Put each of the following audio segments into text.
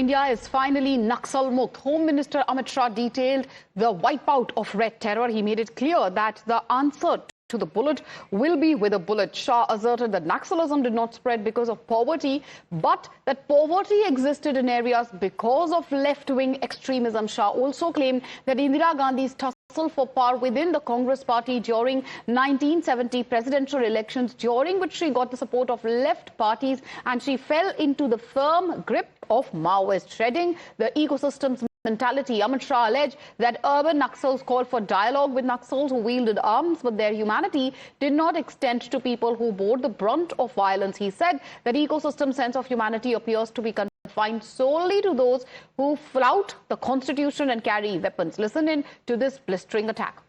India is finally Naxal-mukt. Home Minister Amit Shah detailed the wipeout of red terror. He made it clear that the answer to the bullet will be with a bullet. Shah asserted that Naxalism did not spread because of poverty, but that poverty existed in areas because of left-wing extremism. Shah also claimed that Indira Gandhi's tussle for power within the Congress party during 1970 presidential elections, during which she got the support of left parties and she fell into the firm grip of Maoist, shedding the ecosystem's mentality. Amit Shah alleged that urban Naxals called for dialogue with Naxals who wielded arms, but their humanity did not extend to people who bore the brunt of violence. He said that ecosystem sense of humanity appears to be confined solely to those who flout the constitution and carry weapons. Listen in to this blistering attack.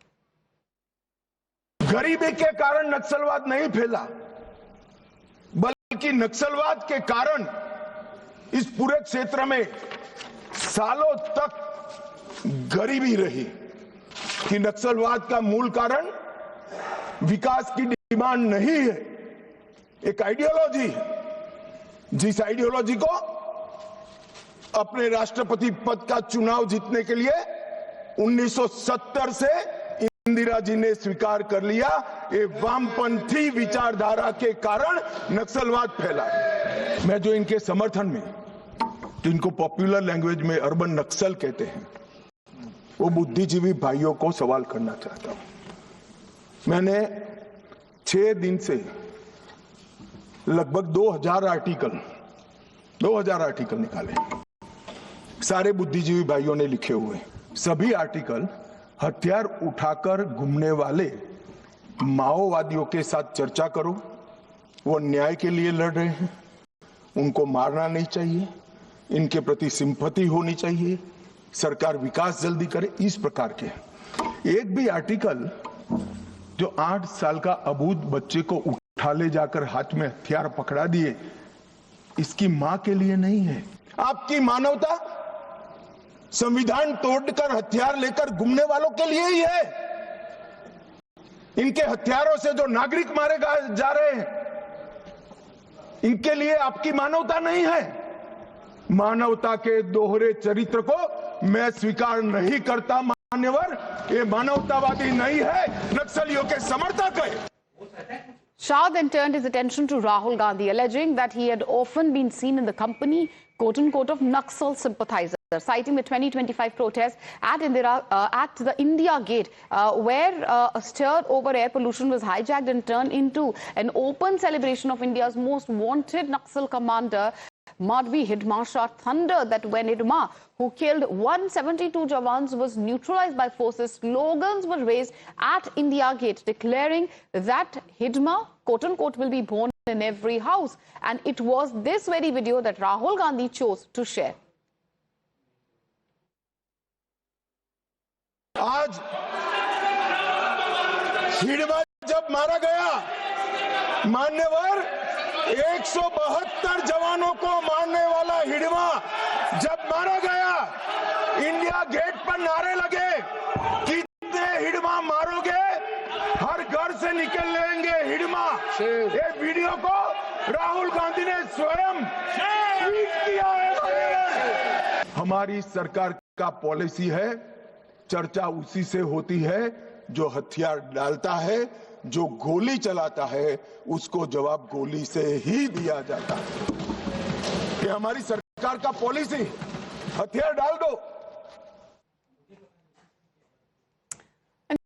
गरीबी के कारण नक्सलवाद नहीं फैला, बल्कि नक्सलवाद के कारण इस पूरे क्षेत्र में सालों तक गरीबी रही। कि नक्सलवाद का मूल कारण विकास की डिमांड नहीं है, एक आइडियोलॉजी, जिस आइडियोलॉजी को अपने राष्ट्रपति पद का चुनाव जीतने के लिए 1970 से इंदिरा जी ने स्वीकार कर लिया। ये वामपंथी विचारधारा के कारण नक्सलवाद फैला। मैं जो इनके समर्थन में, जिनको पॉपुलर लैंग्वेज में अर्बन नक्सल कहते हैं, वो बुद्धिजीवी भाइयों को सवाल करना चाहता हूं। मैंने 6 दिन से लगभग 2000 आर्टिकल निकाले, सारे बुद्धिजीवी भाइयों ने लिखे हुए। सभी आर्टिकल हथियार उठाकर घूमने वाले माओवादियों के साथ चर्चा करो, वो न्याय के लिए लड़ रहे हैं, उनको मारना नहीं चाहिए, इनके प्रति सिंपैथी होनी चाहिए, सरकार विकास जल्दी करे, इस प्रकार के। एक भी आर्टिकल जो 8 साल का अबूझ बच्चे को उठा ले जाकर हाथ में हथियार पकड़ा दिए, इसकी मां के लिए नहीं है। आपकी मानवता संविधान तोड़कर हथियार लेकर घूमने वालों के लिए ही है। इनके हथियारों से जो नागरिक मारे जा रहे हैं, इनके लिए आपकी मानवता नहीं है। मानवता के दोहरे चरित्र को मैं स्वीकार नहीं करता। मान्यवर, ये मानवतावादी नहीं है, नक्सलियों के समर्थक है। Shah then turned his attention to Rahul Gandhi, alleging that he had often been seen in the company, quote-unquote, of Naxal sympathizers, citing the 2025 protests at the India Gate, where a stir over air pollution was hijacked and turned into an open celebration of India's most wanted Naxal commander, Madhvi Hidma. Shah thundered that when Hidma, who killed 172 Jawans, was neutralized by forces, slogans were raised at India Gate declaring that Hidma, quote-unquote, will be born in every house. And it was this very video that Rahul Gandhi chose to share. आज हिडमा जब मारा गया, मान्यवर, 172 जवानों को मारने वाला हिडमा जब मारा गया, इंडिया गेट पर नारे लगे, कितने हिडमा मारोगे, हर घर से निकल लेंगे हिडमा। ये वीडियो को राहुल गांधी ने स्वयं ट्वीट किया है। हमारी सरकार का पॉलिसी है, चर्चा उसी से होती है जो हथियार डालता है, जो गोली चलाता है, उसको जवाब गोली से ही दिया जाता है। ये हमारी सरकार का पॉलिसी। हथियार डाल दो,